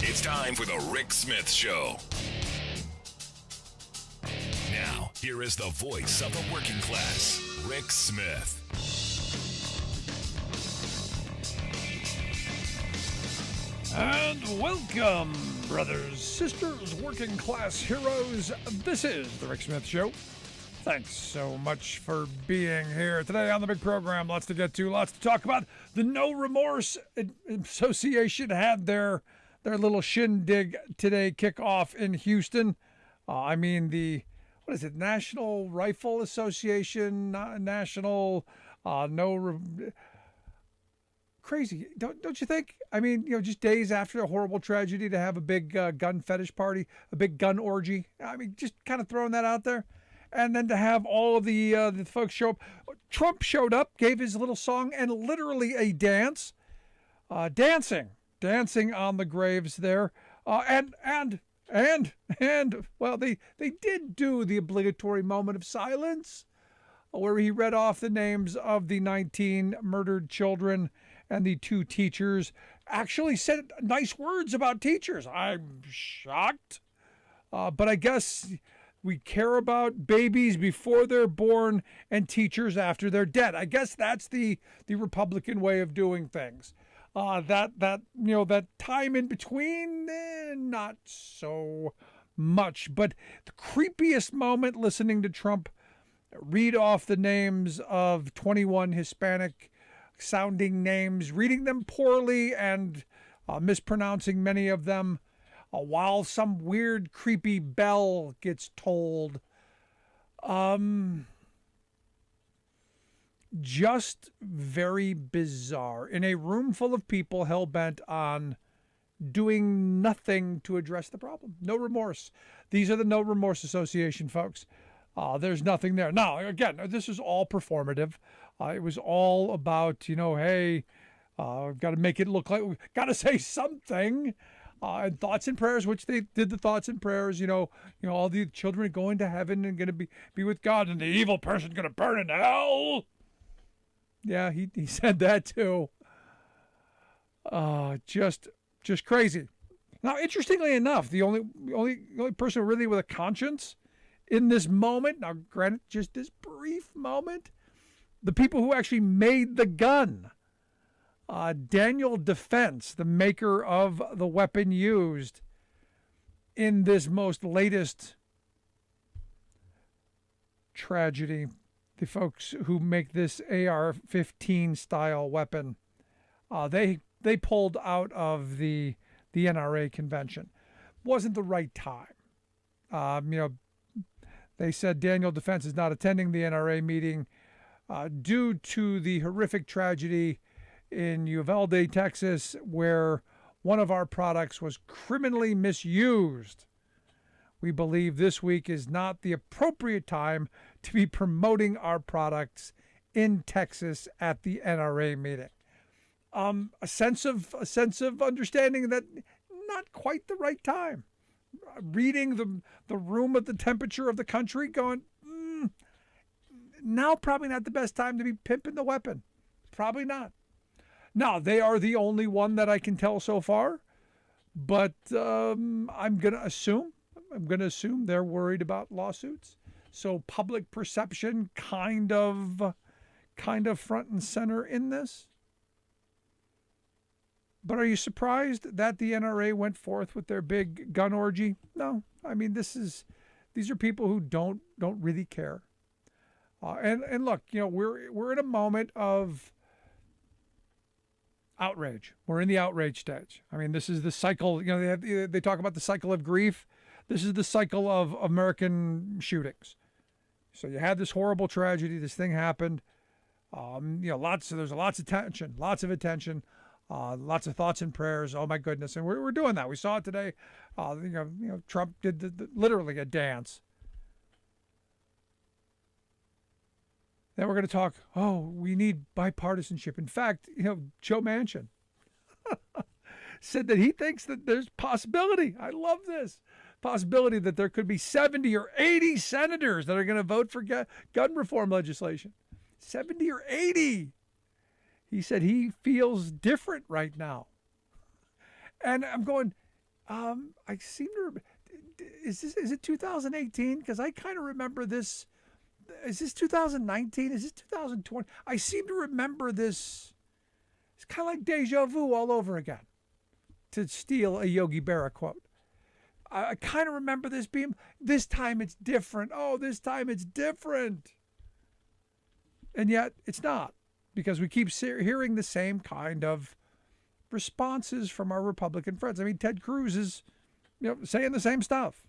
It's time for the Rick Smith Show. Now, here is the voice of the working class, Rick Smith. And welcome, brothers, sisters, working class heroes. This is the Rick Smith Show. Thanks so much for being here today on the big program. Lots to get to, lots to talk about. The No Remorse Association had their little shindig today kick off in Houston. What is it? National Rifle Association, National crazy, don't you think? I mean, just days after a horrible tragedy to have a big gun fetish party, a big gun orgy. I mean, just kind of throwing that out there. And then to have all of the folks show up. Trump showed up, gave his little song, and literally a dance. Dancing on the graves there. And well, they did do the obligatory moment of silence where he read off the names of the 19 murdered children and the 2 teachers. Actually said nice words about teachers. I'm shocked. But I guess we care about babies before they're born and teachers after they're dead. I guess that's the Republican way of doing things. That time in between, not so much. But the creepiest moment listening to Trump read off the names of 21 Hispanic sounding names, reading them poorly and mispronouncing many of them, while some weird creepy bell gets tolled. Just very bizarre. In a room full of people hell-bent on doing nothing to address the problem. No remorse. These are the No Remorse Association folks. There's nothing there. Now, again, this is all performative. It was all about, hey, got to make it look like, got to say something. And thoughts and prayers, which they did the thoughts and prayers, all the children are going to heaven and going to be with God, and the evil person's going to burn in hell. Yeah, he said that too. Just crazy. Now, interestingly enough, the only person really with a conscience in this moment, now granted, just this brief moment, the people who actually made the gun. Daniel Defense, the maker of the weapon used in this most latest tragedy, the folks who make this AR-15 style weapon, they pulled out of the NRA convention. Wasn't the right time. They said Daniel Defense is not attending the NRA meeting due to the horrific tragedy in Uvalde, Texas, where one of our products was criminally misused. We believe this week is not the appropriate time to be promoting our products in Texas at the NRA meeting. A sense of understanding that not quite the right time. Reading the room at the temperature of the country, going, now probably not the best time to be pimping the weapon. Probably not. Now, they are the only one that I can tell so far, but I'm going to assume they're worried about lawsuits. So public perception kind of front and center in this. But are you surprised that the NRA went forth with their big gun orgy? No. I mean, these are people who don't really care. And look, we're in a moment of outrage. We're in the outrage stage. I mean, this is the cycle. They talk about the cycle of grief. This is the cycle of American shootings. So you had this horrible tragedy. This thing happened. There's lots of attention, lots of thoughts and prayers. Oh my goodness. And we're doing that. We saw it today. Trump did literally a dance. Then we're going to talk, we need bipartisanship. In fact, Joe Manchin said that he thinks that there's possibility. I love this. Possibility that there could be 70 or 80 senators that are going to vote for gun reform legislation. 70 or 80. He said he feels different right now. And I'm going, I seem to. Is it 2018? Because I kind of remember this. Is this 2019? Is this 2020? I seem to remember this. It's kind of like deja vu all over again, to steal a Yogi Berra quote. I kind of remember this being, this time it's different. Oh, this time it's different. And yet it's not, because we keep hearing the same kind of responses from our Republican friends. I mean, Ted Cruz is, saying the same stuff.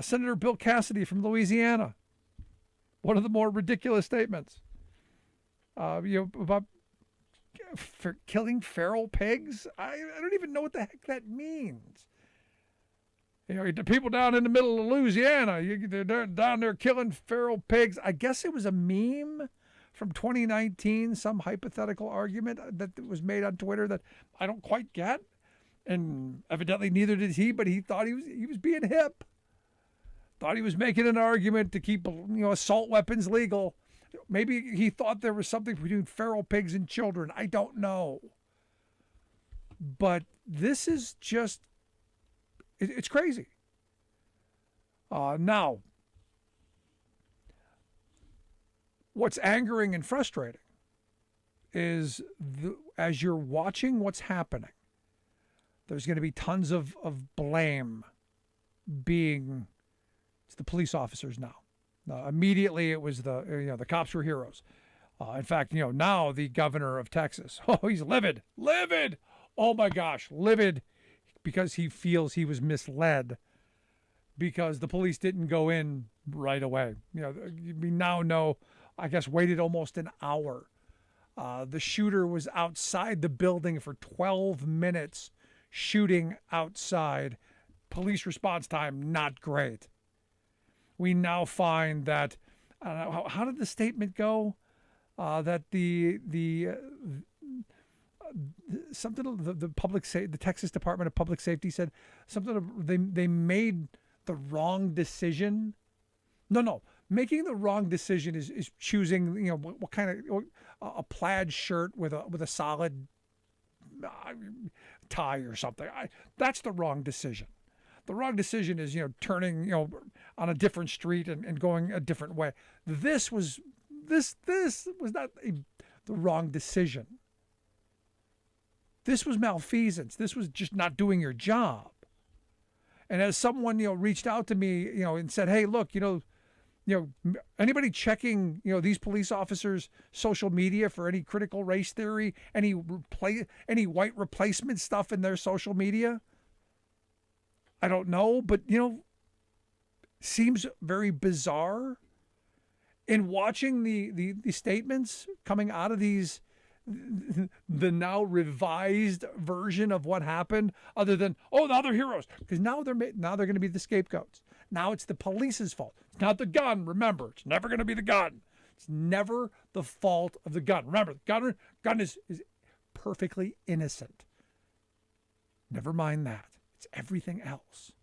Senator Bill Cassidy from Louisiana, one of the more ridiculous statements, about killing feral pigs. I don't even know what the heck that means. The people down in the middle of Louisiana, they're down there killing feral pigs. I guess it was a meme from 2019, some hypothetical argument that was made on Twitter that I don't quite get. And evidently neither did he, but he thought he was being hip. Thought he was making an argument to keep assault weapons legal. Maybe he thought there was something between feral pigs and children. I don't know. But this is just, it's crazy. Now, what's angering and frustrating is as you're watching what's happening, there's going to be tons of blame being, it's the police officers now. Immediately it was the cops were heroes. In fact, now the governor of Texas, he's livid. Oh my gosh, livid, because he feels he was misled because the police didn't go in right away. We now know, I guess, waited almost an hour. The shooter was outside the building for 12 minutes shooting outside. Police response time, not great. We now find that, how did the statement go? That the Texas Department of Public Safety said something. They made the wrong decision. No, making the wrong decision is choosing what kind of a plaid shirt with a solid tie or something. That's the wrong decision. The wrong decision is, turning, on a different street and going a different way. This was not the wrong decision. This was malfeasance. This was just not doing your job. And as someone, reached out to me, and said, hey, look, anybody checking, these police officers' social media for any critical race theory, any white replacement stuff in their social media? I don't know, but, seems very bizarre. In watching the statements coming out of these, the now revised version of what happened, other than, now they're heroes, because now they're going to be the scapegoats. Now it's the police's fault. It's not the gun. Remember, it's never going to be the gun. It's never the fault of the gun. Remember, the gun is perfectly innocent. Never mind that. It's everything else.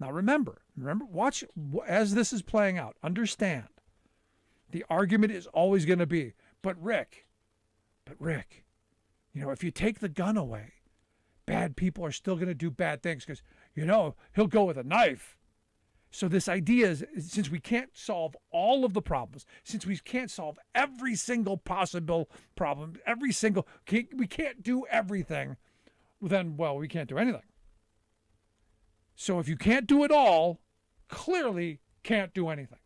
Now remember, watch as this is playing out. Understand, the argument is always going to be, but Rick, if you take the gun away, bad people are still going to do bad things because, he'll go with a knife. So this idea is, since we can't solve all of the problems, since we can't solve every single possible problem, we can't do everything, then, we can't do anything. So if you can't do it all, clearly can't do anything.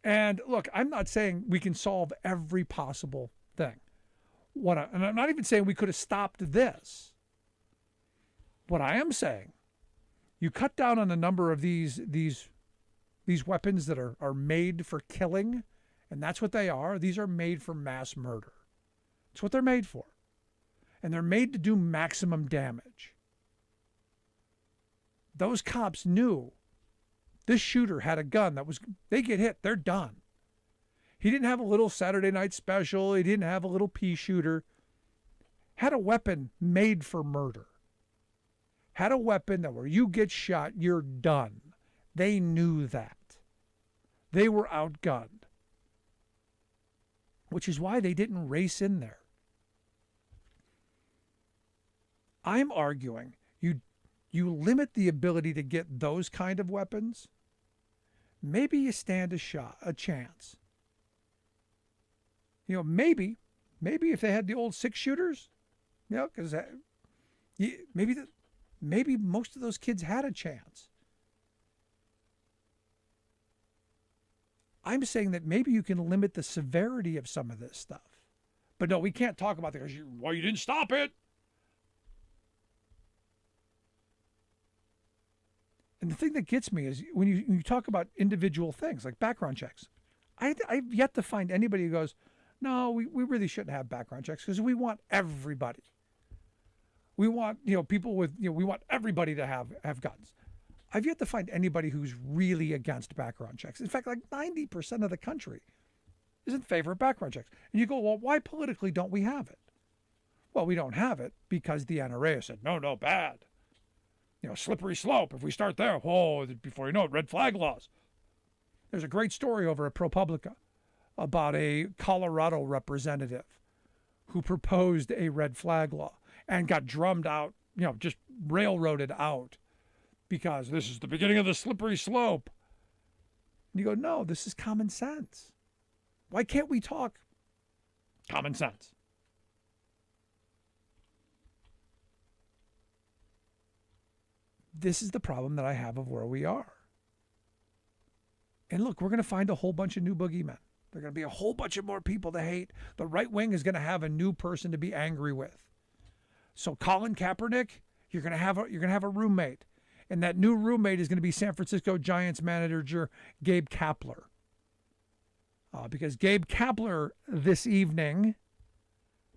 And look, I'm not saying we can solve every possible thing. And I'm not even saying we could have stopped this. What I am saying, you cut down on the number of these weapons that are made for killing, and that's what they are. These are made for mass murder. That's what they're made for. And they're made to do maximum damage. Those cops knew this shooter had a gun they get hit, they're done. He didn't have a little Saturday night special. He didn't have a little pea shooter. Had a weapon made for murder. Had a weapon that where you get shot, you're done. They knew that. They were outgunned. Which is why they didn't race in there. I'm arguing you limit the ability to get those kind of weapons, maybe you stand a chance. Maybe if they had the old 6-shooters, because maybe most of those kids had a chance. I'm saying that maybe you can limit the severity of some of this stuff. But no, we can't talk about it because you didn't stop it. And the thing that gets me is when you talk about individual things like background checks. I've yet to find anybody who goes, no, we really shouldn't have background checks because we want everybody. We want, people with, we want everybody to have guns. I've yet to find anybody who's really against background checks. In fact, like 90% of the country is in favor of background checks. And you go, well, why politically don't we have it? Well, we don't have it because the NRA said, no, bad. Slippery slope. If we start there, before you know it, red flag laws. There's a great story over at ProPublica about a Colorado representative who proposed a red flag law and got drummed out, just railroaded out because this is the beginning of the slippery slope. And you go, no, this is common sense. Why can't we talk common sense? This is the problem that I have of where we are. And look, we're going to find a whole bunch of new boogeymen. There are going to be a whole bunch of more people to hate. The right wing is going to have a new person to be angry with. So Colin Kaepernick, you're going to have a roommate, and that new roommate is going to be San Francisco Giants manager Gabe Kapler. Because Gabe Kapler this evening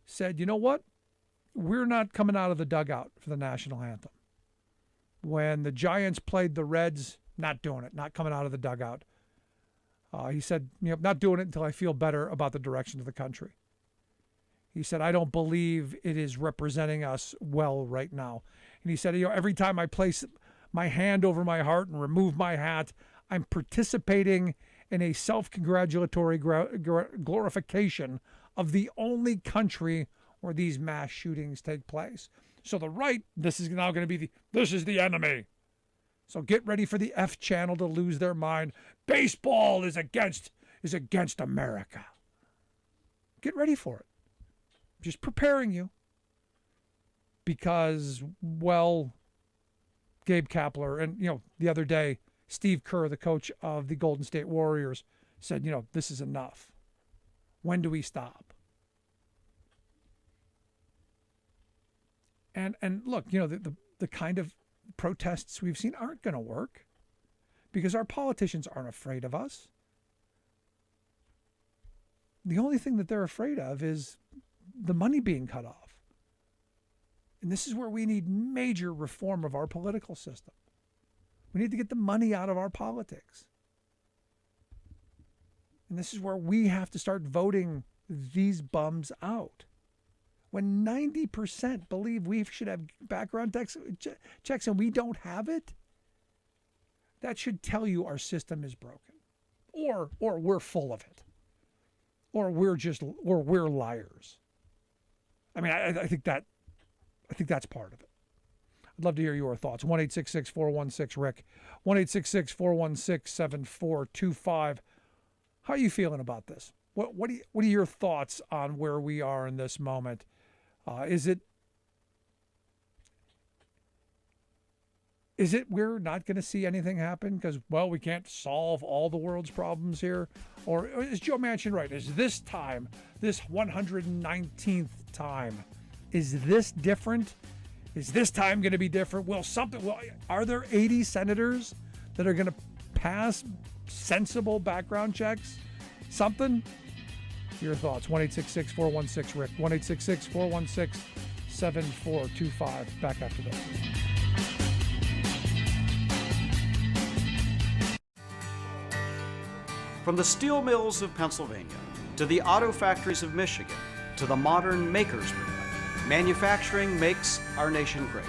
said, you know what? We're not coming out of the dugout for the national anthem. When the Giants played the Reds, not doing it, not coming out of the dugout. He said, not doing it until I feel better about the direction of the country. He said, I don't believe it is representing us well right now. And he said, every time I place my hand over my heart and remove my hat, I'm participating in a self-congratulatory glorification of the only country where these mass shootings take place. So the right, this is now going to be this is the enemy. So get ready for the F channel to lose their mind. Baseball is against America. Get ready for it. Just preparing you. Because, well, Gabe Kapler and, the other day, Steve Kerr, the coach of the Golden State Warriors, said, this is enough. When do we stop? And look, the kind of protests we've seen aren't going to work because our politicians aren't afraid of us. The only thing that they're afraid of is the money being cut off. And this is where we need major reform of our political system. We need to get the money out of our politics. And this is where we have to start voting these bums out. When 90% believe we should have background checks and we don't have it, that should tell you our system is broken. Or we're full of it. Or we're liars. I mean, I think that's part of it. I'd love to hear your thoughts. 1-866-416-RICK. 1-866-416-7425. How are you feeling about this? What are your thoughts on where we are in this moment? Is it we're not going to see anything happen because, well, we can't solve all the world's problems here? Or is Joe Manchin right? Is this time, this 119th time, is this different? Is this time going to be different? Are there 80 senators that are going to pass sensible background checks? Something? Your thoughts. 1-866-416-RICK. 1-866-416-7425. Back after this. From the steel mills of Pennsylvania to the auto factories of Michigan to the modern makers movement, manufacturing makes our nation great.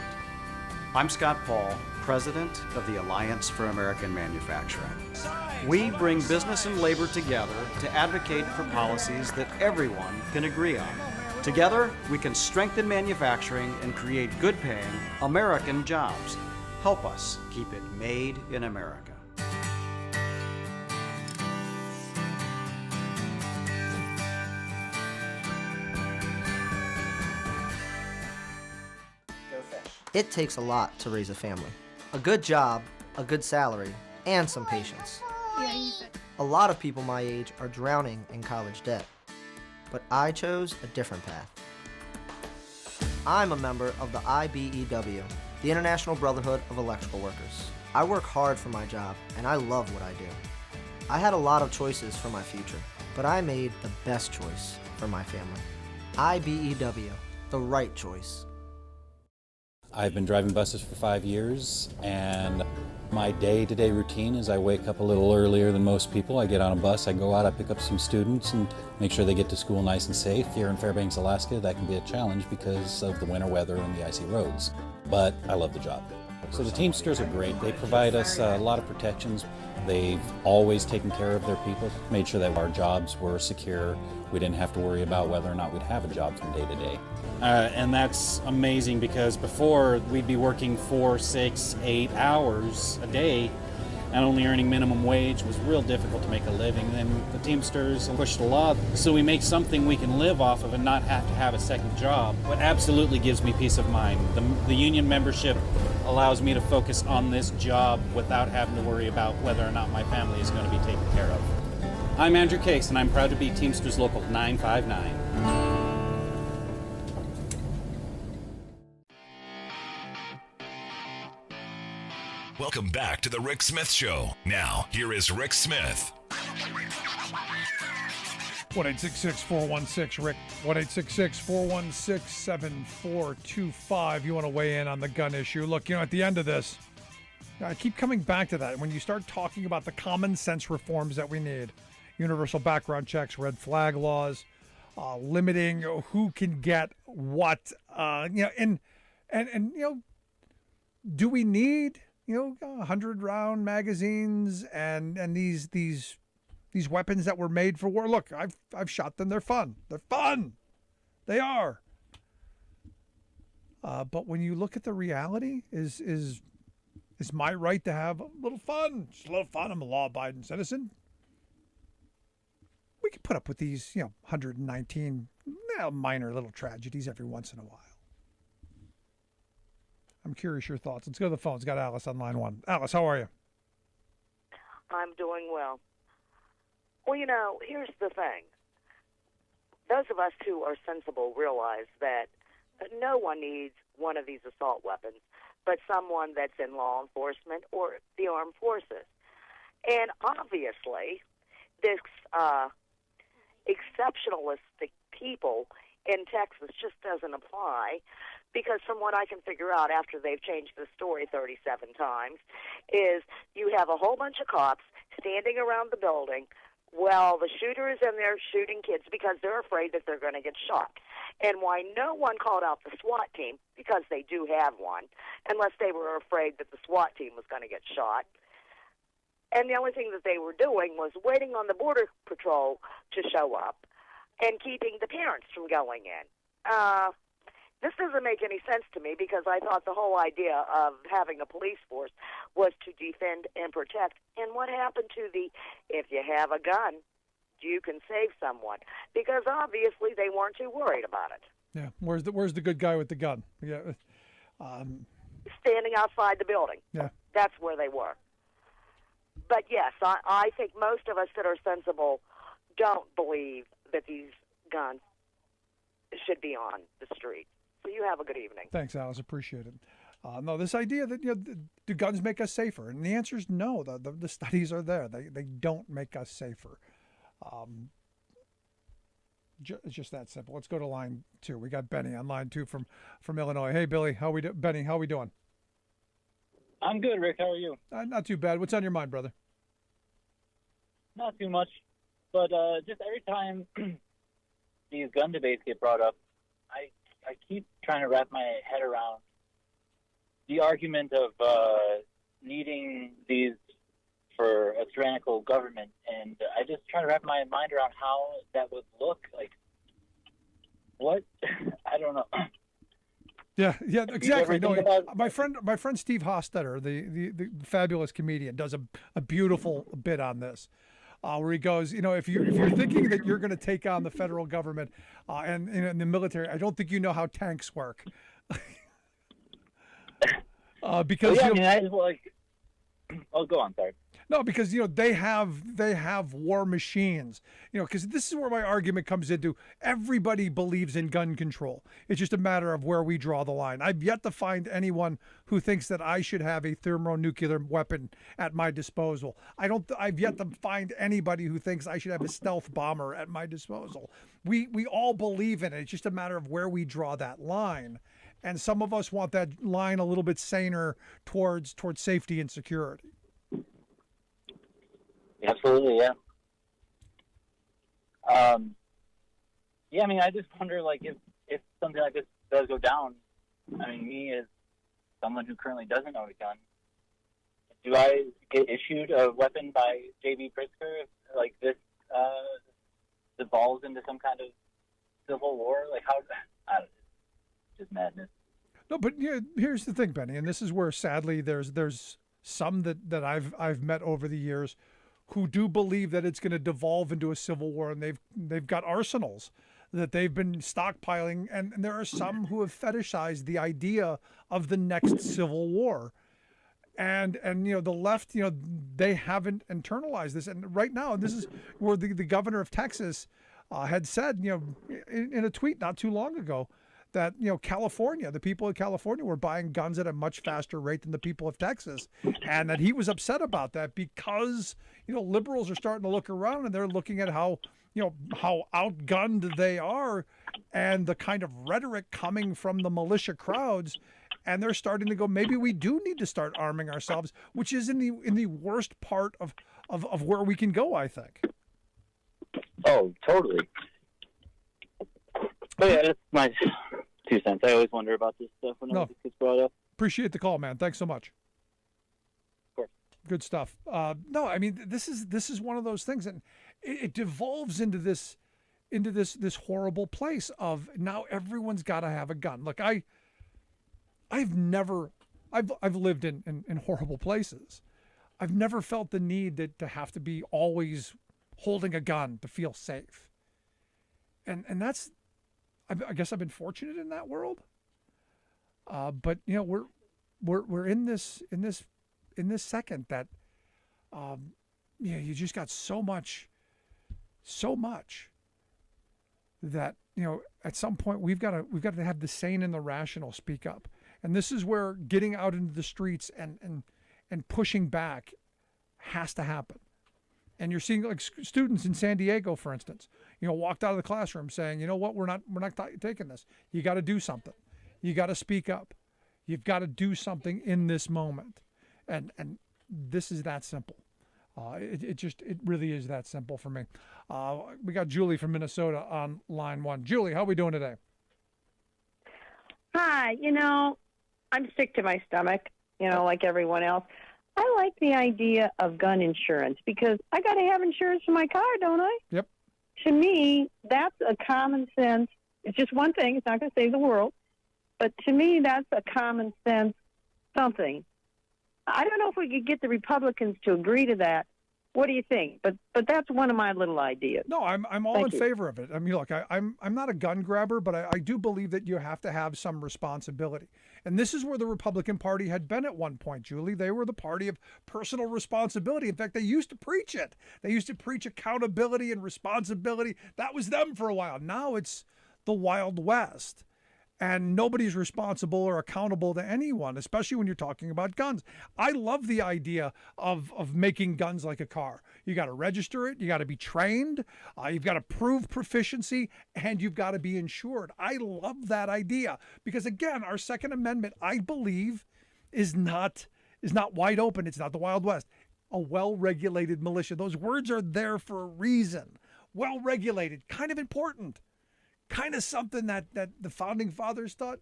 I'm Scott Paul, president of the Alliance for American Manufacturing. We bring business and labor together to advocate for policies that everyone can agree on, Together, we can strengthen manufacturing and create good-paying American jobs. Help us keep it made in America. It takes a lot to raise a family. A good job, a good salary, and some patience. A lot of people my age are drowning in college debt. But I chose a different path. I'm a member of the IBEW, the International Brotherhood of Electrical Workers. I work hard for my job, and I love what I do. I had a lot of choices for my future, but I made the best choice for my family. IBEW, the right choice. I've been driving buses for 5 years, and my day-to-day routine is I wake up a little earlier than most people. I get on a bus, I go out, I pick up some students and make sure they get to school nice and safe. Here in Fairbanks, Alaska, that can be a challenge because of the winter weather and the icy roads. But I love the job. So the Teamsters are great. They provide us a lot of protections. They've always taken care of their people, made sure that our jobs were secure. We didn't have to worry about whether or not we'd have a job from day to day. And that's amazing because before we'd be working 4, 6, 8 hours a day and only earning minimum wage was real difficult to make a living. Then the Teamsters pushed a law so we make something we can live off of and not have to have a second job. What absolutely gives me peace of mind. The union membership allows me to focus on this job without having to worry about whether or not my family is going to be taken care of. I'm Andrew Case, and I'm proud to be Teamsters Local 959. Welcome back to the Rick Smith Show. Now, here is Rick Smith. 1-866-416-RICK, 1-866-416-7425. You want to weigh in on the gun issue. Look, at the end of this, I keep coming back to that. When you start talking about the common sense reforms that we need, universal background checks, red flag laws, limiting who can get what, and do we need 100-round magazines and these weapons that were made for war? Look, I've shot them. They're fun. They're fun. They are. But when you look at the reality, is my right to have a little fun? Just a little fun. I'm a law-abiding citizen. We can put up with these, 119 minor little tragedies every once in a while. I'm curious your thoughts. Let's go to the phones. Got Alice on line 1. Alice, how are you? I'm doing well. Well, here's the thing. Those of us who are sensible realize that no one needs one of these assault weapons, but someone that's in law enforcement or the armed forces. And obviously, this exceptionalistic people in Texas just doesn't apply. Because from what I can figure out after they've changed the story 37 times, is you have a whole bunch of cops standing around the building while the shooter is in there shooting kids because they're afraid that they're going to get shot. And why no one called out the SWAT team, because they do have one, unless they were afraid that the SWAT team was going to get shot. And the only thing that they were doing was waiting on the Border Patrol to show up and keeping the parents from going in. This doesn't make any sense to me because I thought the whole idea of having a police force was to defend and protect. And what happened to if you have a gun, you can save someone? Because obviously they weren't too worried about it. Yeah, where's the good guy with the gun? Yeah, standing outside the building. Yeah, that's where they were. But yes, I think most of us that are sensible don't believe that these guns should be on the street. So you have a good evening. Thanks, Alice. Appreciate it. No, this idea that do guns make us safer? And the answer is no. The studies are there. They don't make us safer. It's just that simple. Let's go to line 2. We got Benny on line 2 from Illinois. Hey, Billy, Benny, how we doing? I'm good, Rick. How are you? Not too bad. What's on your mind, brother? Not too much, but just every time these gun debates get brought up, I keep trying to wrap my head around the argument of needing these for a tyrannical government, and I just try to wrap my mind around how that would look. Like, what? I don't know. Yeah, exactly. No, think about- my friend Steve Hostetter, the fabulous comedian, does a beautiful bit on this, where he goes, if you're thinking that you're going to take on the federal government and in the military, I don't think you know how tanks work. Because well, yeah, I mean, oh, go on, sorry. No, because they have war machines. Because this is where my argument comes into. Everybody believes in gun control. It's just a matter of where we draw the line. I've yet to find anyone who thinks that I should have a thermonuclear weapon at my disposal. I've yet to find anybody who thinks I should have a stealth bomber at my disposal. We all believe in it. It's just a matter of where we draw that line. And some of us want that line a little bit saner towards safety and security. Absolutely, yeah. Yeah, I mean, I just wonder, if something like this does go down, I mean, me as someone who currently doesn't own a gun, do I get issued a weapon by J.B. Pritzker if, this devolves into some kind of civil war? How? I don't know. It's just madness. No, but here's the thing, Benny, and this is where sadly there's some that I've met over the years who do believe that it's going to devolve into a civil war, and they've got arsenals that they've been stockpiling, and there are some who have fetishized the idea of the next civil war, and the left, they haven't internalized this, and right now, and this is where the governor of Texas had said, in a tweet not too long ago, that California, the people of California were buying guns at a much faster rate than the people of Texas, and that he was upset about that because liberals are starting to look around and they're looking at how outgunned they are and the kind of rhetoric coming from the militia crowds, and they're starting to go, maybe we do need to start arming ourselves, which is in the worst part of where we can go, I think. Oh, totally. But yeah, that's my 2 cents. I always wonder about this stuff whenever this gets brought up. Appreciate the call, man. Thanks so much. Of course. Good stuff. No, I mean, this is one of those things, and it devolves into this horrible place of now everyone's got to have a gun. Look, I've lived in horrible places. I've never felt the need to have to be always holding a gun to feel safe. And that's, I guess I've been fortunate in that world. But we're in this second that you just got so much that at some point we've got to have the sane and the rational speak up. And this is where getting out into the streets and pushing back has to happen. And you're seeing students in San Diego, for instance, walked out of the classroom saying, you know what, we're not taking this. You got to do something. You got to speak up. You've got to do something in this moment. And this is that simple. It really is that simple for me. We got Julie from Minnesota on line 1. Julie, how are we doing today? Hi, I'm sick to my stomach, like everyone else. I like the idea of gun insurance because I got to have insurance for my car, don't I? Yep. To me, that's a common sense. It's just one thing. It's not going to save the world. But to me, that's a common sense something. I don't know if we could get the Republicans to agree to that. What do you think? But that's one of my little ideas. No, I'm all in favor of it. I mean, look, I'm not a gun grabber, but I do believe that you have to have some responsibility. And this is where the Republican Party had been at one point, Julie. They were the party of personal responsibility. In fact, they used to preach it. They used to preach accountability and responsibility. That was them for a while. Now it's the Wild West. And nobody's responsible or accountable to anyone, especially when you're talking about guns. I love the idea of making guns like a car. You got to register it. You got to be trained. You've got to prove proficiency, and you've got to be insured. I love that idea because, again, our Second Amendment, I believe, is not wide open. It's not the Wild West. A well-regulated militia. Those words are there for a reason. Well-regulated, kind of important. Kind of something that the founding fathers thought,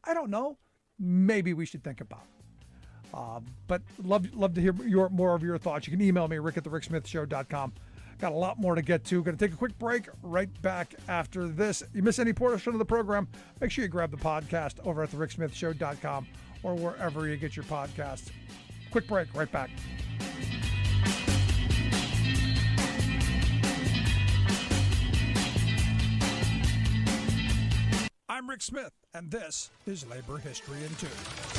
I don't know, maybe we should think about. But love to hear more of your thoughts. You can email me, rick@thericksmithshow.com. Got a lot more to get to. Going to take a quick break right back after this. You miss any portion of the program, make sure you grab the podcast over at thericksmithshow.com or wherever you get your podcasts. Quick break, right back. I'm Rick Smith, and this is Labor History in 2.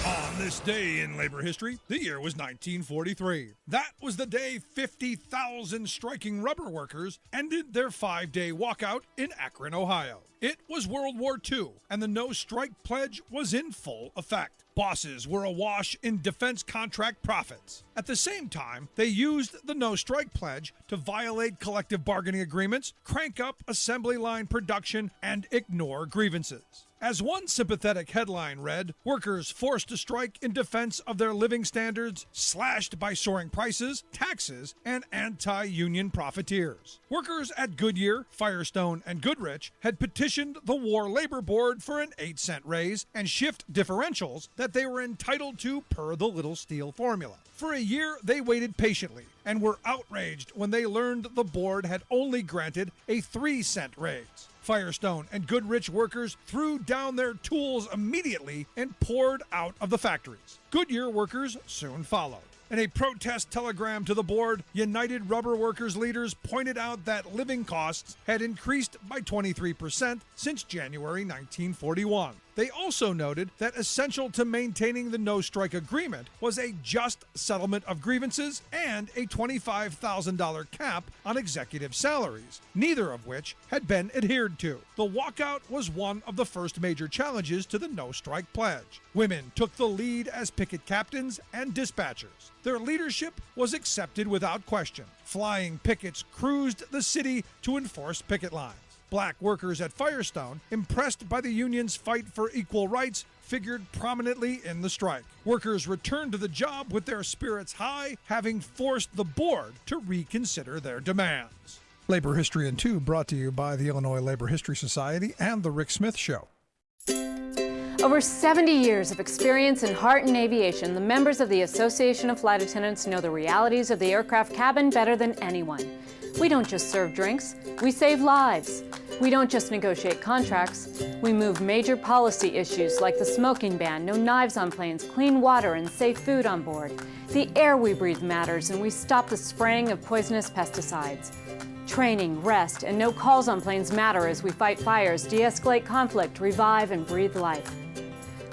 On this day in labor history, the year was 1943. That was the day 50,000 striking rubber workers ended their 5-day walkout in Akron, Ohio. It was World War II, and the no-strike pledge was in full effect. Bosses were awash in defense contract profits. At the same time, they used the no-strike pledge to violate collective bargaining agreements, crank up assembly line production, and ignore grievances. As one sympathetic headline read, workers forced to strike in defense of their living standards, slashed by soaring prices, taxes, and anti-union profiteers. Workers at Goodyear, Firestone, and Goodrich had petitioned the War Labor Board for an 8-cent raise and shift differentials that they were entitled to per the Little Steel formula. For a year, they waited patiently and were outraged when they learned the board had only granted a 3-cent raise. Firestone and Goodrich workers threw down their tools immediately and poured out of the factories. Goodyear workers soon followed. In a protest telegram to the board, United Rubber Workers leaders pointed out that living costs had increased by 23% since January 1941. They also noted that essential to maintaining the no-strike agreement was a just settlement of grievances and a $25,000 cap on executive salaries, neither of which had been adhered to. The walkout was one of the first major challenges to the no-strike pledge. Women took the lead as picket captains and dispatchers. Their leadership was accepted without question. Flying pickets cruised the city to enforce picket lines. Black workers at Firestone, impressed by the union's fight for equal rights, figured prominently in the strike. Workers returned to the job with their spirits high, having forced the board to reconsider their demands. Labor History in 2 brought to you by the Illinois Labor History Society and The Rick Smith Show. Over 70 years of experience in heart and aviation, the members of the Association of Flight Attendants know the realities of the aircraft cabin better than anyone. We don't just serve drinks, we save lives. We don't just negotiate contracts, we move major policy issues like the smoking ban, no knives on planes, clean water, and safe food on board. The air we breathe matters, and we stop the spraying of poisonous pesticides. Training, rest, and no calls on planes matter as we fight fires, de-escalate conflict, revive, and breathe life.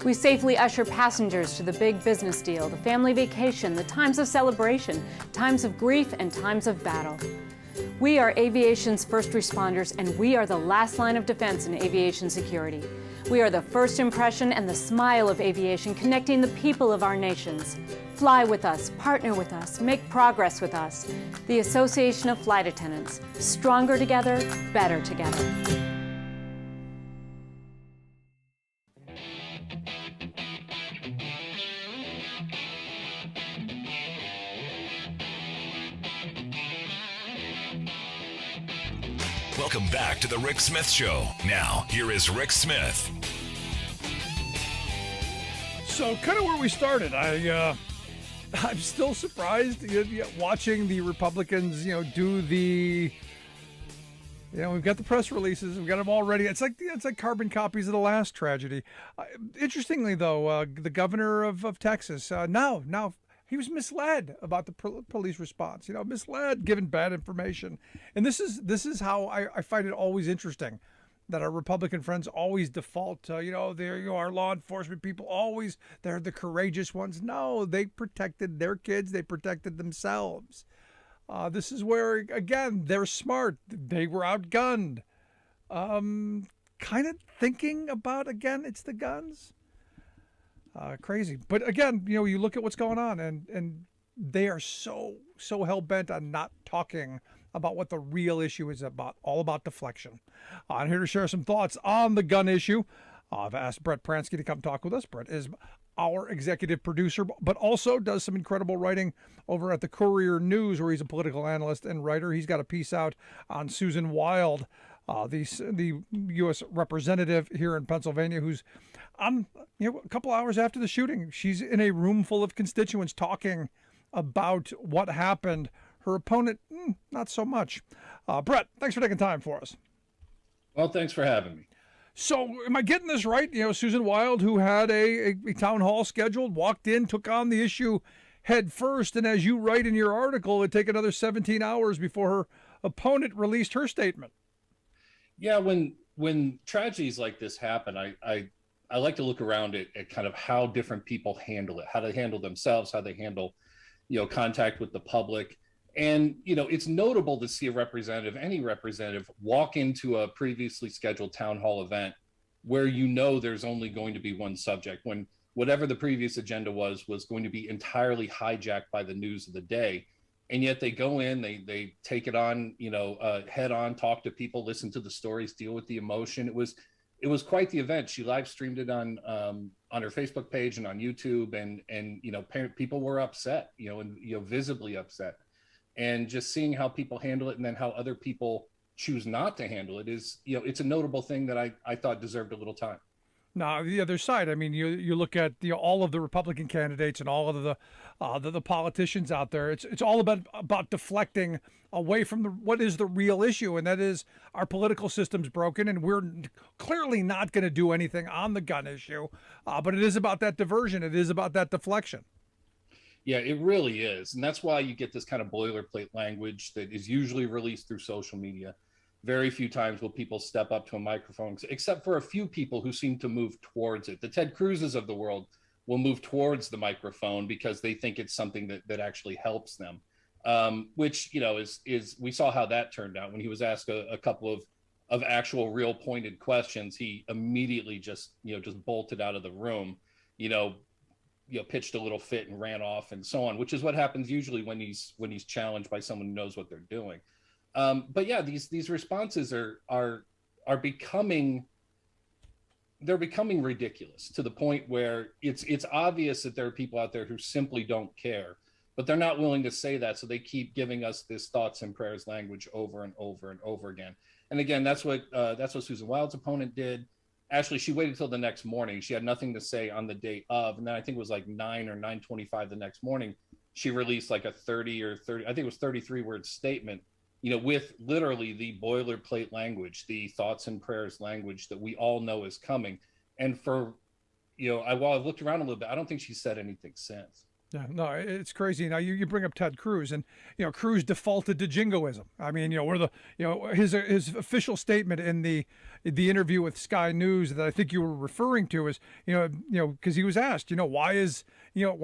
We safely usher passengers to the big business deal, the family vacation, the times of celebration, times of grief, and times of battle. We are aviation's first responders, and we are the last line of defense in aviation security. We are the first impression and the smile of aviation, connecting the people of our nations. Fly with us, partner with us, make progress with us. The Association of Flight Attendants. Stronger together, better together. Welcome back to the Rick Smith Show. Now, here is Rick Smith. So, kind of where we started, I'm still surprised watching the Republicans, do the. We've got the press releases. We've got them all ready. It's like carbon copies of the last tragedy. Interestingly, though, the governor of Texas now he was misled about the police response. Misled, given bad information. And this is how I find it always interesting that our Republican friends always default to, our law enforcement people always, they're the courageous ones. No, they protected their kids. They protected themselves. This is where, again, they're smart. They were outgunned. Kind of thinking about, again, it's the guns. Crazy. But again, you look at what's going on and they are so hell-bent on not talking about what the real issue is about, all about deflection. I'm here to share some thoughts on the gun issue. I've asked Brett Pransky to come talk with us. Brett is our executive producer, but also does some incredible writing over at the Courier News, where he's a political analyst and writer. He's got a piece out on Susan Wild, the U.S. representative here in Pennsylvania, who's on, a couple hours after the shooting. She's in a room full of constituents talking about what happened. Her opponent, not so much. Brett, thanks for taking time for us. Well, thanks for having me. So, am I getting this right? Susan Wild, who had a town hall scheduled, walked in, took on the issue head first, and as you write in your article, it'd take another 17 hours before her opponent released her statement. Yeah, when tragedies like this happen, I like to look around at kind of how different people handle it, how they handle themselves, how they handle, contact with the public. And, it's notable to see any representative walk into a previously scheduled town hall event where there's only going to be one subject, when whatever the previous agenda was going to be entirely hijacked by the news of the day. And yet they go in, they take it on, head on, talk to people, listen to the stories, deal with the emotion. It was quite the event. She live streamed it on her Facebook page and on YouTube, and people were upset, visibly upset. And just seeing how people handle it and then how other people choose not to handle it is, it's a notable thing that I thought deserved a little time. Now, the other side, I mean, you look at all of the Republican candidates and all of the politicians out there. It's all about deflecting away from what is the real issue, and that is our political system's broken, and we're clearly not going to do anything on the gun issue. But it is about that diversion. It is about that deflection. Yeah, it really is. And that's why you get this kind of boilerplate language that is usually released through social media. Very few times will people step up to a microphone, except for a few people who seem to move towards it. The Ted Cruzes of the world will move towards the microphone because they think it's something that actually helps them. Which, is we saw how that turned out when he was asked a couple of actual real pointed questions. He immediately just bolted out of the room, pitched a little fit and ran off and so on, which is what happens usually when he's challenged by someone who knows what they're doing. But yeah, these responses are becoming ridiculous to the point where it's obvious that there are people out there who simply don't care, but they're not willing to say that, so they keep giving us this thoughts and prayers language over and over and over again. And again, that's what Susan Wild's opponent did. Actually, she waited till the next morning. She had nothing to say on the day of, and then I think it was like 9 or 9:25 the next morning, she released like a 33 word statement, with literally the boilerplate language, the thoughts and prayers language that we all know is coming. And while I've looked around a little bit, I don't think she said anything since. Yeah, no, it's crazy. Now you bring up Ted Cruz, and Cruz defaulted to jingoism. I mean, his official statement in the interview with Sky News that I think you were referring to is because he was asked, why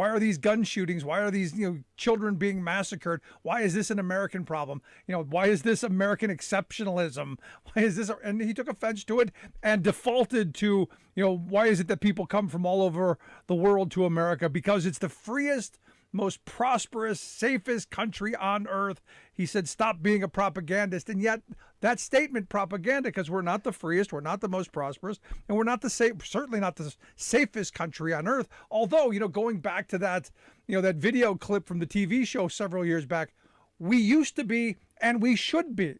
are these gun shootings? Why are these children being massacred? Why is this an American problem? Why is this American exceptionalism? Why is this? And he took offense to it and defaulted to why is it that people come from all over the world to America? Because it's the freest, most prosperous, safest country on earth. He said, stop being a propagandist. And yet that statement, propaganda, because we're not the freest, we're not the most prosperous, and we're not certainly not the safest country on earth. Although, going back to that, that video clip from the TV show several years back, we used to be, and we should be.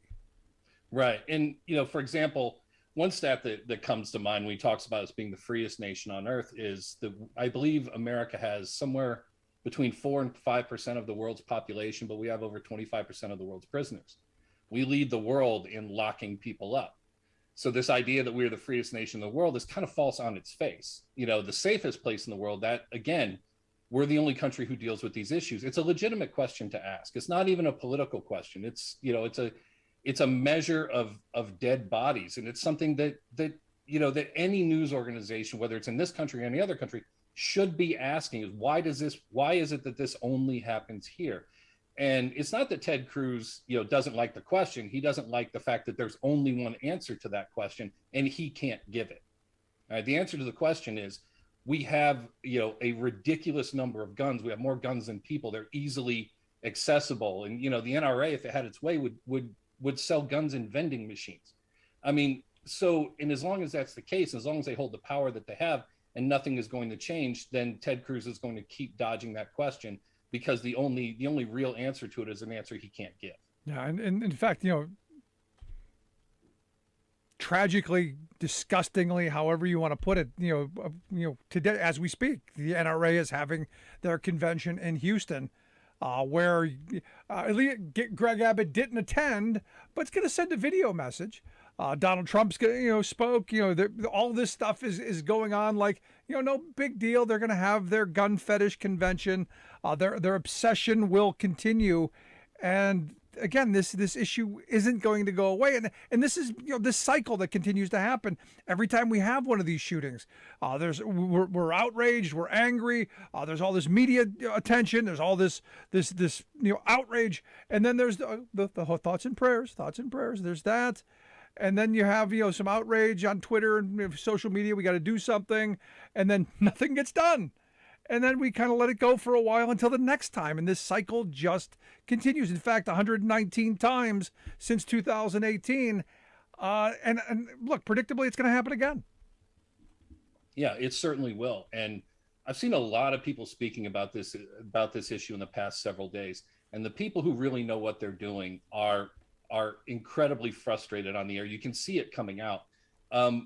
Right. And, for example, one stat that comes to mind when he talks about us being the freest nation on earth is that I believe America has somewhere between 4 and 5% of the world's population, but we have over 25% of the world's prisoners. We lead the world in locking people up. So this idea that we're the freest nation in the world is kind of false on its face. The safest place in the world, that again, we're the only country who deals with these issues. It's a legitimate question to ask. It's not even a political question. It's a measure of dead bodies, and it's something that any news organization, whether it's in this country or any other country, should be asking is why is it that this only happens here? And it's not that Ted Cruz doesn't like the question. He doesn't like the fact that there's only one answer to that question and he can't give it. All right, the answer to the question is we have a ridiculous number of guns. We have more guns than people. They're easily accessible, and the NRA, if it had its way, would sell guns in vending machines. I mean, and as long as that's the case, as long as they hold the power that they have and nothing is going to change, then Ted Cruz is going to keep dodging that question because the only real answer to it is an answer he can't give. Yeah, and in fact, tragically, disgustingly, however you want to put it, today as we speak, the NRA is having their convention in Houston. where Greg Abbott didn't attend, but it's going to send a video message. Donald Trump's spoke. All this stuff is going on like no big deal. They're going to have their gun fetish convention. Their obsession will continue, and again, this issue isn't going to go away. And this is this cycle that continues to happen every time we have one of these shootings. We're outraged, we're angry. There's all this media attention. There's all this outrage, and then there's the thoughts and prayers. There's that. And then you have, some outrage on Twitter and social media. We got to do something. And then nothing gets done. And then we kind of let it go for a while until the next time. And this cycle just continues. In fact, 119 times since 2018. And look, predictably, it's going to happen again. Yeah, it certainly will. And I've seen a lot of people speaking about this issue in the past several days. And the people who really know what they're doing are incredibly frustrated on the air. You can see it coming out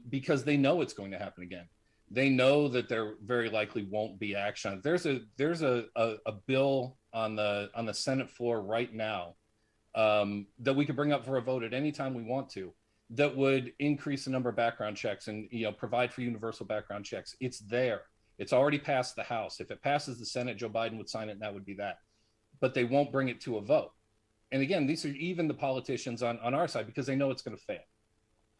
because they know it's going to happen again. They know that there very likely won't be action. There's a bill on the Senate floor right now that we could bring up for a vote at any time we want to, that would increase the number of background checks and provide for universal background checks. It's there. It's already passed the House. If it passes the Senate, Joe Biden would sign it, and that would be that. But they won't bring it to a vote. And again, these are even the politicians on our side because they know it's going to fail.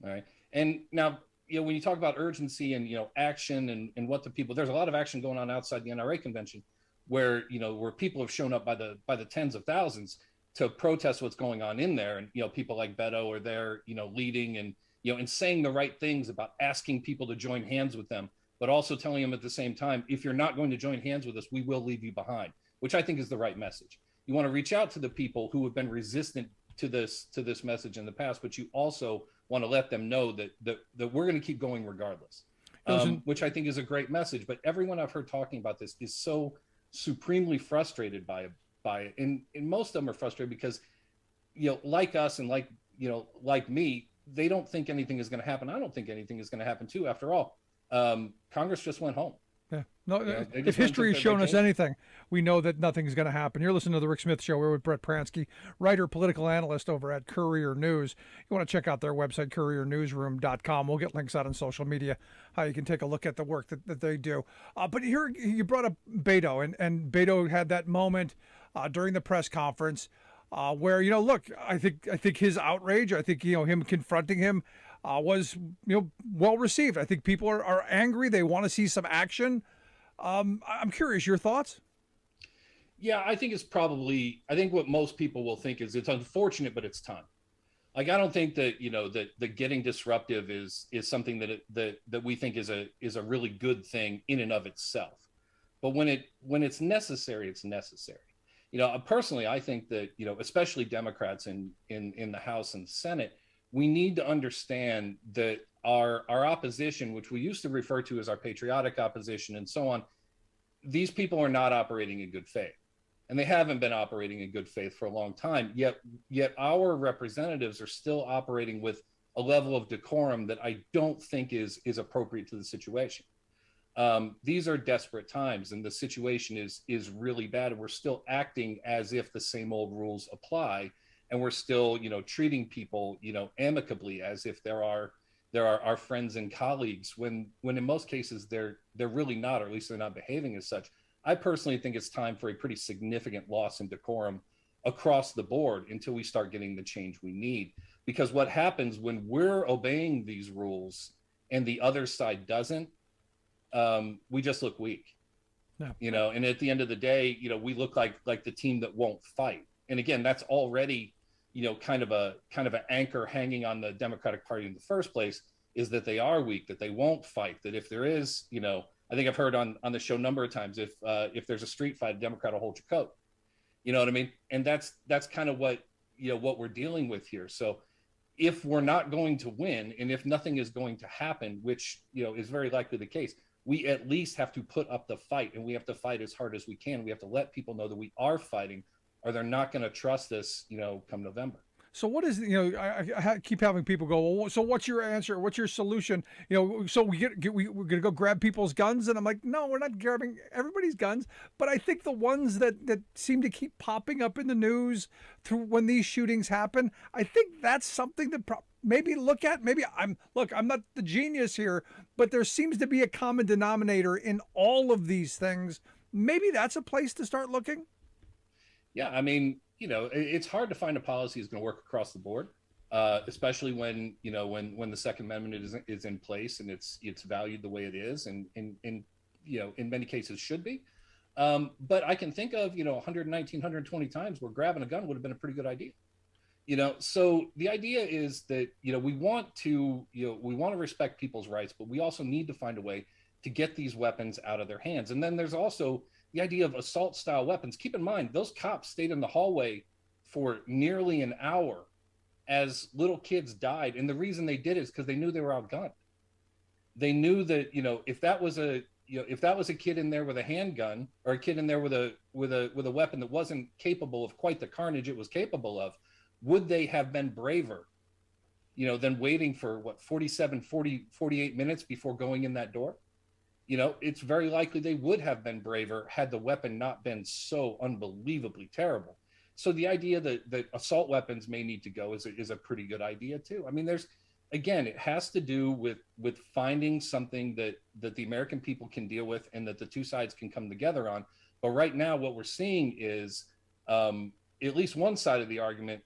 All right. And now, when you talk about urgency and, action and what the people, there's a lot of action going on outside the NRA convention where people have shown up by the tens of thousands to protest what's going on in there. And, people like Beto are there, leading and, and saying the right things about asking people to join hands with them, but also telling them at the same time, if you're not going to join hands with us, we will leave you behind, which I think is the right message. You want to reach out to the people who have been resistant to this message in the past, but you also want to let them know that we're going to keep going regardless, which I think is a great message. But everyone I've heard talking about this is so supremely frustrated by it, and most of them are frustrated because, like us and like me, they don't think anything is going to happen. I don't think anything is going to happen too. After all, Congress just went home. Yeah. No, if history has shown us anything, we know that nothing's going to happen. You're listening to The Rick Smith Show. We're with Brett Pransky, writer, political analyst over at Courier News. You want to check out their website, couriernewsroom.com. We'll get links out on social media, how you can take a look at the work that they do. But here, you brought up Beto, and Beto had that moment during the press conference where, look, I think his outrage, I think, him confronting him, was well received. I think people are angry. They want to see some action. I'm curious, your thoughts? Yeah, I think what most people will think is it's unfortunate, but it's time. Like, I don't think that that getting disruptive is something that we think is a really good thing in and of itself. But when it's necessary, it's necessary. Personally, I think that especially Democrats in the House and Senate, we need to understand that our opposition, which we used to refer to as our patriotic opposition and so on, these people are not operating in good faith. And they haven't been operating in good faith for a long time. Yet our representatives are still operating with a level of decorum that I don't think is appropriate to the situation. These are desperate times, and the situation is really bad. And we're still acting as if the same old rules apply. And we're still, treating people, amicably, as if there are our friends and colleagues, when in most cases they're really not, or at least they're not behaving as such. I personally think it's time for a pretty significant loss in decorum across the board until we start getting the change we need. Because what happens when we're obeying these rules and the other side doesn't, we just look weak. Yeah. And at the end of the day, we look like the team that won't fight. And again, that's already kind of an anchor hanging on the Democratic Party in the first place, is that they are weak, that they won't fight, that if there is, I think I've heard on the show a number of times, if there's a street fight, a Democrat will hold your coat. You know what I mean? And that's kind of what we're dealing with here. So if we're not going to win, and if nothing is going to happen, which, is very likely the case, we at least have to put up the fight, and we have to fight as hard as we can. We have to let people know that we are fighting, or they're not going to trust us, come November. So what is, I keep having people go, well, so what's your answer? What's your solution? So we're going to go grab people's guns. And I'm like, no, we're not grabbing everybody's guns. But I think the ones that seem to keep popping up in the news through when these shootings happen, I think that's something that maybe look at. Maybe I'm not the genius here, but there seems to be a common denominator in all of these things. Maybe that's a place to start looking. Yeah, I mean, it's hard to find a policy that's going to work across the board, especially when the Second Amendment is in place and it's valued the way it is, and in many cases should be. But I can think of 119, 120 times where grabbing a gun would have been a pretty good idea. So the idea is that we want to respect people's rights, but we also need to find a way to get these weapons out of their hands. And then there's also the idea of assault style weapons. Keep in mind, those cops stayed in the hallway for nearly an hour as little kids died. And the reason they did is because they knew they were outgunned. They knew that, if that was a kid in there with a handgun, or a kid in there with a weapon that wasn't capable of quite the carnage it was capable of, would they have been braver, than waiting for 48 minutes before going in that door? It's very likely they would have been braver had the weapon not been so unbelievably terrible. So the idea that assault weapons may need to go is a pretty good idea too. I mean, it has to do with finding something that the American people can deal with and that the two sides can come together on. But right now, what we're seeing is at least one side of the argument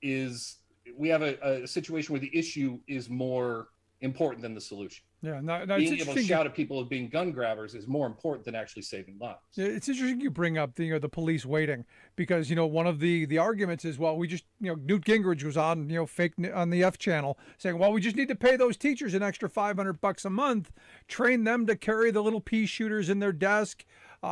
is we have a situation where the issue is more important than the solution. Yeah, being able to shout at people of being gun grabbers is more important than actually saving lives. Yeah, it's interesting you bring up the police waiting, because one of the arguments is, well, we just Newt Gingrich was on fake on the F channel saying, well, we just need to pay those teachers an extra $500 a month, train them to carry the little pea shooters in their desk,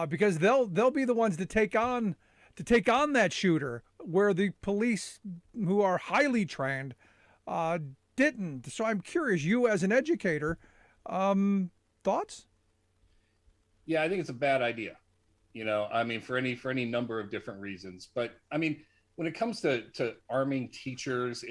because they'll be the ones to take on that shooter, where the police, who are highly trained, didn't. So I'm curious, you as an educator, thoughts? Yeah, I think it's a bad idea. I mean, for any number of different reasons. But I mean, when it comes to arming teachers,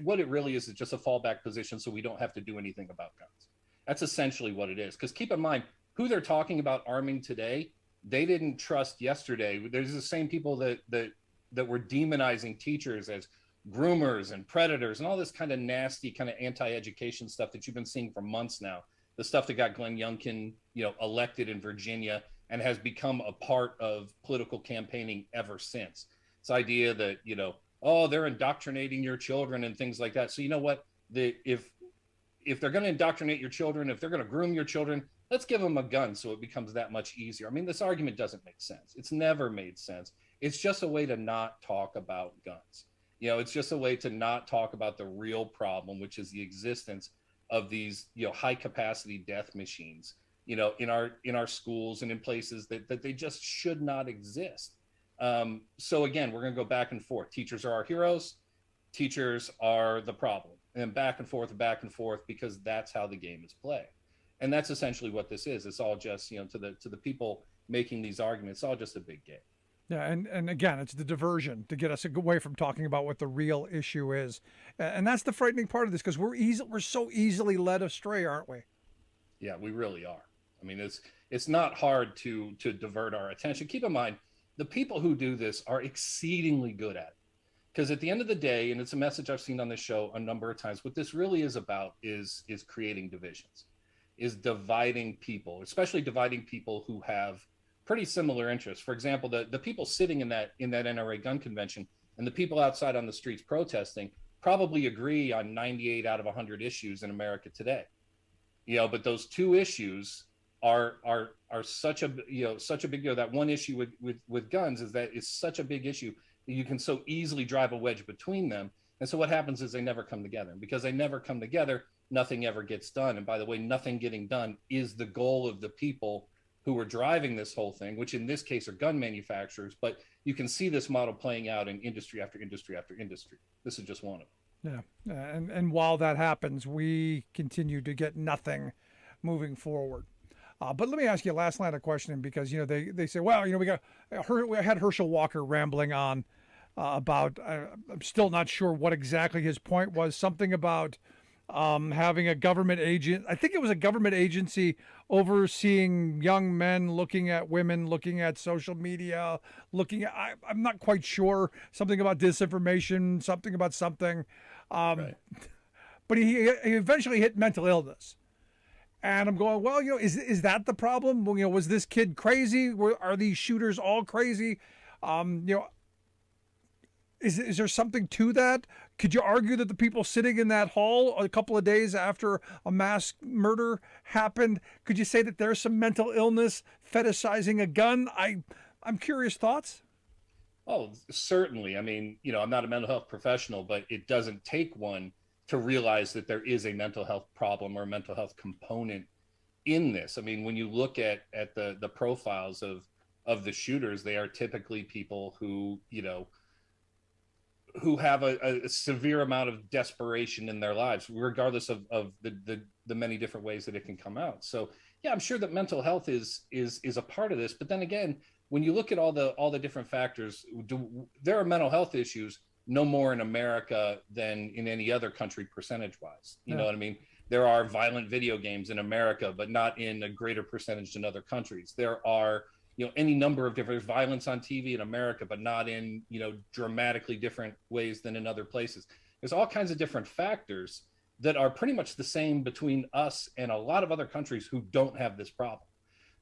what it really is just a fallback position, so we don't have to do anything about guns. That's essentially what it is. Because keep in mind, who they're talking about arming today, they didn't trust yesterday. There's the same people that were demonizing teachers as groomers and predators and all this kind of nasty kind of anti-education stuff that you've been seeing for months now. The stuff that got Glenn Youngkin, elected in Virginia and has become a part of political campaigning ever since. This idea that, they're indoctrinating your children and things like that. So you know what? If they're going to indoctrinate your children, if they're going to groom your children, let's give them a gun so it becomes that much easier. I mean, this argument doesn't make sense. It's never made sense. It's just a way to not talk about guns. It's just a way to not talk about the real problem, which is the existence of these, high capacity death machines, in our schools and in places that they just should not exist. So again, we're going to go back and forth. Teachers are our heroes. Teachers are the problem, and back and forth, because that's how the game is played. And that's essentially what this is. It's all just, to the people making these arguments, it's all just a big game. Yeah, and again, it's the diversion to get us away from talking about what the real issue is, and that's the frightening part of this, because we're so easily led astray, aren't we? Yeah, we really are. I mean, it's not hard to divert our attention. Keep in mind, the people who do this are exceedingly good at it, because at the end of the day, and it's a message I've seen on this show a number of times, what this really is about is creating divisions, is dividing people, especially dividing people who have pretty similar interests. For example, the people sitting in that NRA gun convention and the people outside on the streets protesting probably agree on 98 out of 100 issues in America today. But those two issues are such a big deal. That one issue with guns is such a big issue that you can so easily drive a wedge between them. And so what happens is they never come together. And because they never come together, nothing ever gets done. And by the way, nothing getting done is the goal of the people who are driving this whole thing, which in this case are gun manufacturers. But you can see this model playing out in industry after industry after industry. This is just one of them. Yeah, and while that happens, we continue to get nothing moving forward. But let me ask you a last line of questioning, because they say, well, we had Herschel Walker rambling on about, I'm still not sure what exactly his point was, something about having a government agent. I think it was a government agency overseeing young men looking at women, looking at social media, looking at, I'm not quite sure, something about disinformation, something about something. Right. But he eventually hit mental illness. And I'm going, well, is that the problem? Well, was this kid crazy? Are these shooters all crazy? Is there something to that? Could you argue that the people sitting in that hall a couple of days after a mass murder happened, could you say that there's some mental illness fetishizing a gun? I'm curious, thoughts? Oh, certainly. I mean, I'm not a mental health professional, but it doesn't take one to realize that there is a mental health problem or a mental health component in this. I mean, when you look at the profiles of the shooters, they are typically people who, who have a severe amount of desperation in their lives, regardless of the many different ways that it can come out. So yeah, I'm sure that mental health is a part of this. But then again, when you look at all the different factors, there are mental health issues no more in America than in any other country percentage wise. You know what I mean? There are violent video games in America, but not in a greater percentage than other countries. There are, any number of different violence on TV in America, but not in, dramatically different ways than in other places. There's all kinds of different factors that are pretty much the same between us and a lot of other countries who don't have this problem.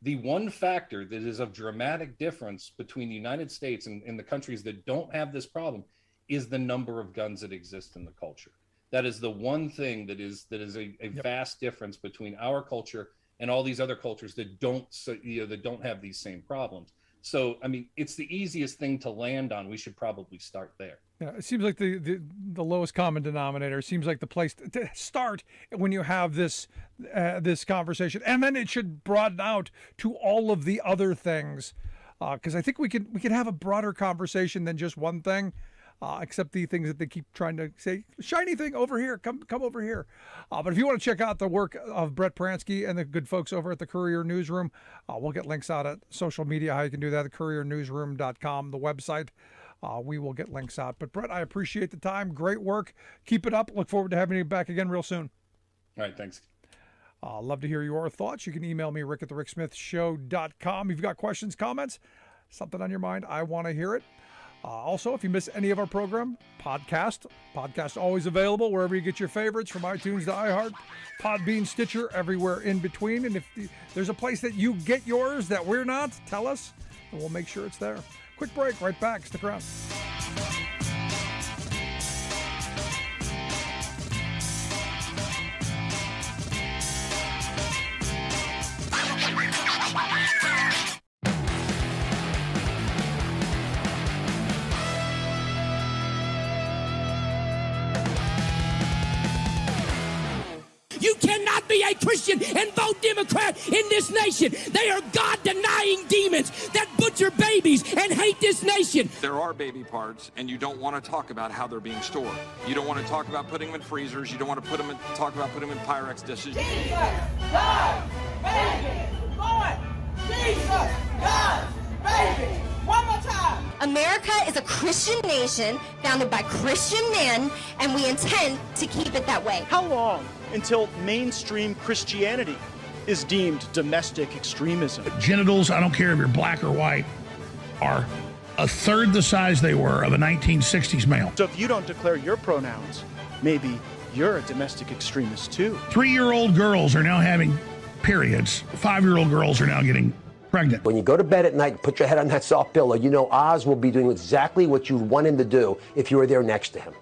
The one factor that is of dramatic difference between the United States and the countries that don't have this problem is the number of guns that exist in the culture. That is the one thing that is a vast difference between our culture and all these other cultures that don't have these same problems. So, I mean, it's the easiest thing to land on. We should probably start there. Yeah, it seems like the lowest common denominator. It seems like the place to start when you have this conversation, and then it should broaden out to all of the other things, because I think we can have a broader conversation than just one thing. Except the things that they keep trying to say, shiny thing over here, come over here. But if you want to check out the work of Brett Pransky and the good folks over at the Courier Newsroom, we'll get links out at social media, how you can do that, couriernewsroom.com, the website. We will get links out. But Brett, I appreciate the time. Great work. Keep it up. Look forward to having you back again real soon. All right, thanks. Love to hear your thoughts. You can email me, rick@thericksmithshow.com. If you've got questions, comments, something on your mind, I want to hear it. Also, if you miss any of our program, podcast always available wherever you get your favorites, from iTunes to iHeart, Podbean, Stitcher, everywhere in between. And if there's a place that you get yours that we're not, tell us, and we'll make sure it's there. Quick break, right back. Stick around. You cannot be a Christian and vote Democrat in this nation. They are God-denying demons that butcher babies and hate this nation. There are baby parts, and you don't want to talk about how they're being stored. You don't want to talk about putting them in freezers. You don't want to talk about putting them in Pyrex dishes. Jesus, God, baby, Lord, Jesus, God, baby. One more time. America is a Christian nation founded by Christian men, and we intend to keep it that way. How long until mainstream Christianity is deemed domestic extremism? Genitals, I don't care if you're black or white, are a third the size they were of a 1960s male. So if you don't declare your pronouns, maybe you're a domestic extremist too. 3-year-old girls are now having periods. 5-year-old girls are now getting pregnant. When you go to bed at night, put your head on that soft pillow, you know Oz will be doing exactly what you'd want him to do if you were there next to him.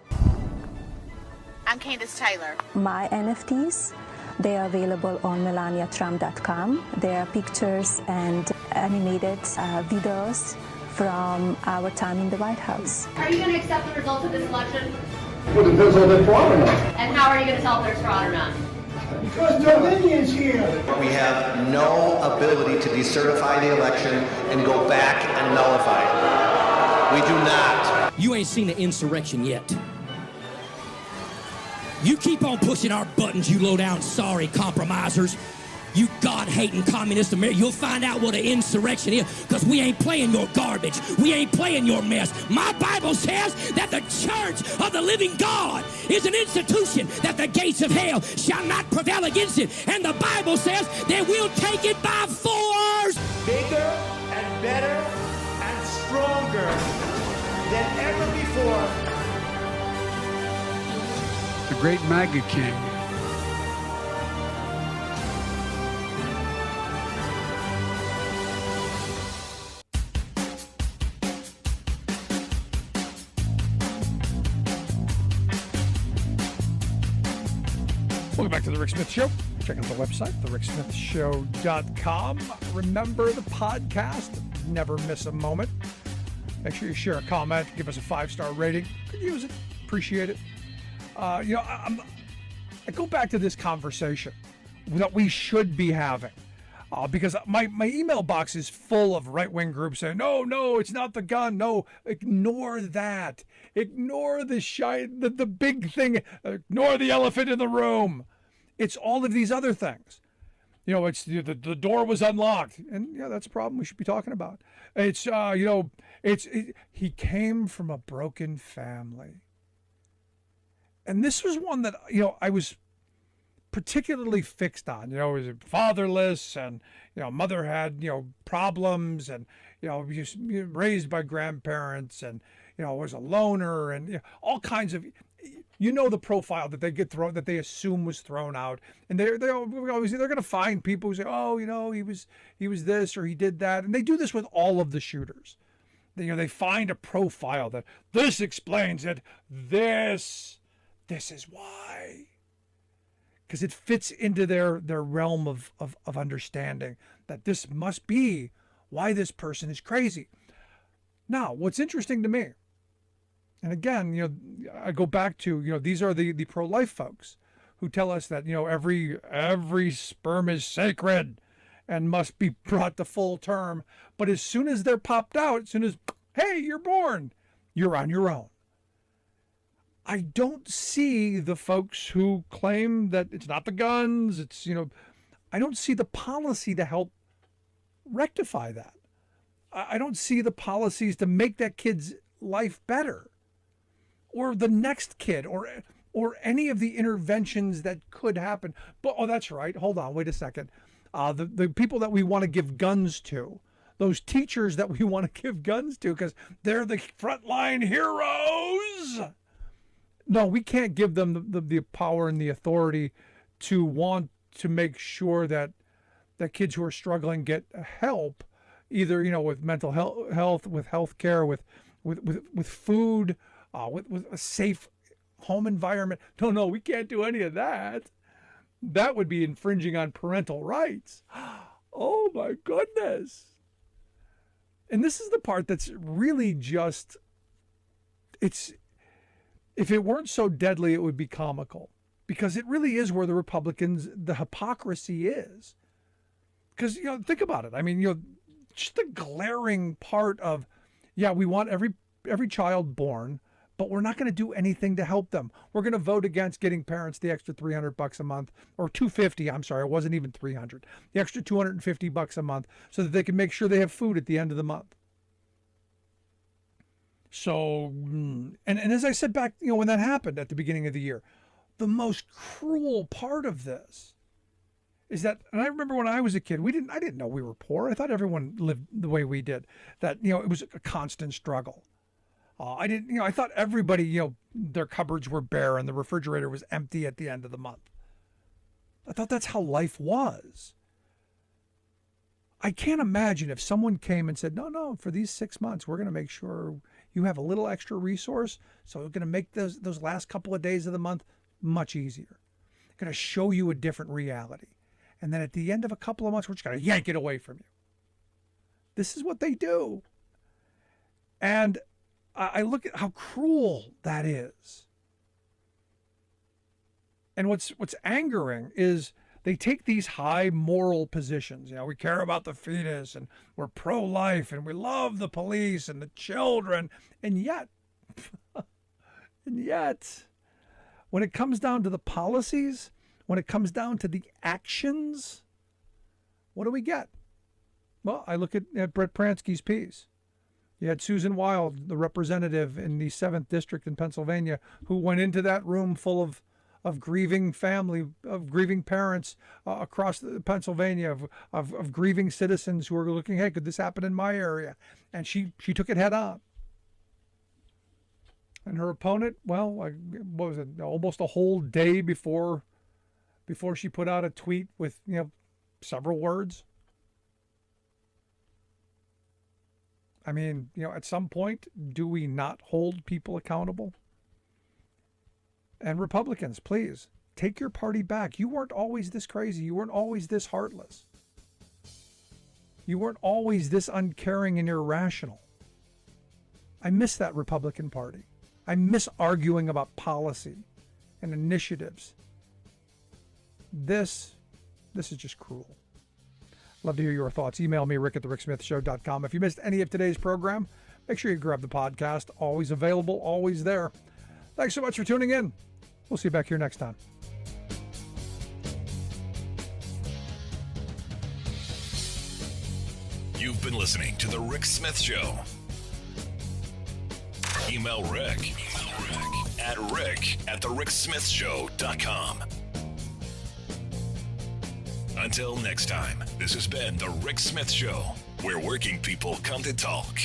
I'm Candace Taylor. My NFTs, they are available on melaniatrump.com. There are pictures and animated videos from our time in the White House. Are you going to accept the results of this election? Well, it depends on they're fraud or not. And how are you going to tell if there's fraud or not? Because Dominions here. We have no ability to decertify the election and go back and nullify it. We do not. You ain't seen the insurrection yet. You keep on pushing our buttons, you low-down sorry compromisers. you God-hating communist America. You'll find out what an insurrection is, because we ain't playing your garbage. We ain't playing your mess. My Bible says that the church of the living God is an institution that the gates of hell shall not prevail against it. And the Bible says that we'll take it by force. Bigger and better and stronger than ever before. The great MAGA king. Welcome back to The Rick Smith Show. Check out the website, thericksmithshow.com. Remember the podcast. Never miss a moment. Make sure you share a comment. Give us a 5-star rating. Could use it. Appreciate it. I go back to this conversation that we should be having. Because my email box is full of right-wing groups saying, no, it's not the gun. No, ignore that. Ignore the big thing. Ignore the elephant in the room. It's all of these other things. It's the door was unlocked. And that's a problem we should be talking about. It's, he came from a broken family. And this was one that, I was particularly fixed on. He was fatherless, and mother had problems, and was raised by grandparents, and was a loner, and all kinds of the profile that they get thrown, that they assume was thrown out, and they're going to find people who say, he was this or he did that, and they do this with all of the shooters. They find a profile that this explains it. This is why. Because it fits into their realm of understanding that this must be why this person is crazy. Now, what's interesting to me, and again, I go back to, these are the pro-life folks who tell us that, every sperm is sacred and must be brought to full term. But as soon as they're popped out, as soon as, hey, you're born, you're on your own. I don't see the folks who claim that it's not the guns, it's, I don't see the policy to help rectify that. I don't see the policies to make that kid's life better, or the next kid, or any of the interventions that could happen. But, that's right. Hold on. Wait a second. The people that we want to give guns to, those teachers that we want to give guns to because they're the frontline heroes. No, we can't give them the power and the authority to want to make sure that kids who are struggling get help, either with mental health, with health care, with food, with a safe home environment. No, we can't do any of that. That would be infringing on parental rights. Oh my goodness. And this is the part that's really just, if it weren't so deadly, it would be comical, because it really is where the Republicans, the hypocrisy is. Because, think about it. I mean, just the glaring part of, we want every child born, but we're not going to do anything to help them. We're going to vote against getting parents the extra $300 a month, or $250. I'm sorry, it wasn't even $300. The extra $250 a month, so that they can make sure they have food at the end of the month. So, and as I said back, when that happened at the beginning of the year, the most cruel part of this is that, and I remember when I was a kid, I didn't know we were poor. I thought everyone lived the way we did, that, it was a constant struggle. I thought everybody, their cupboards were bare and the refrigerator was empty at the end of the month. I thought that's how life was. I can't imagine if someone came and said, no, for these 6 months, we're going to make sure you have a little extra resource. So we're going to make those last couple of days of the month much easier. Going to show you a different reality. And then at the end of a couple of months, we're just going to yank it away from you. This is what they do. And I look at how cruel that is. And what's angering is they take these high moral positions. We care about the fetus, and we're pro-life, and we love the police and the children. And yet, when it comes down to the policies, when it comes down to the actions, What do we get? Well, I look at Brett Pransky's piece. You had Susan Wild, the representative in the 7th District in Pennsylvania, who went into that room full of grieving family, of grieving parents across Pennsylvania, of grieving citizens who are looking, hey, could this happen in my area? And she took it head on. And her opponent, well, what was it, almost a whole day before she put out a tweet with, several words. I mean, at some point, do we not hold people accountable? And Republicans, please, take your party back. You weren't always this crazy. You weren't always this heartless. You weren't always this uncaring and irrational. I miss that Republican Party. I miss arguing about policy and initiatives. This is just cruel. Love to hear your thoughts. Email me, rick@thericksmithshow.com. If you missed any of today's program, make sure you grab the podcast. Always available, always there. Thanks so much for tuning in. We'll see you back here next time. You've been listening to The Rick Smith Show. Email Rick at rick@thericksmithshow.com. Until next time, this has been The Rick Smith Show, where working people come to talk.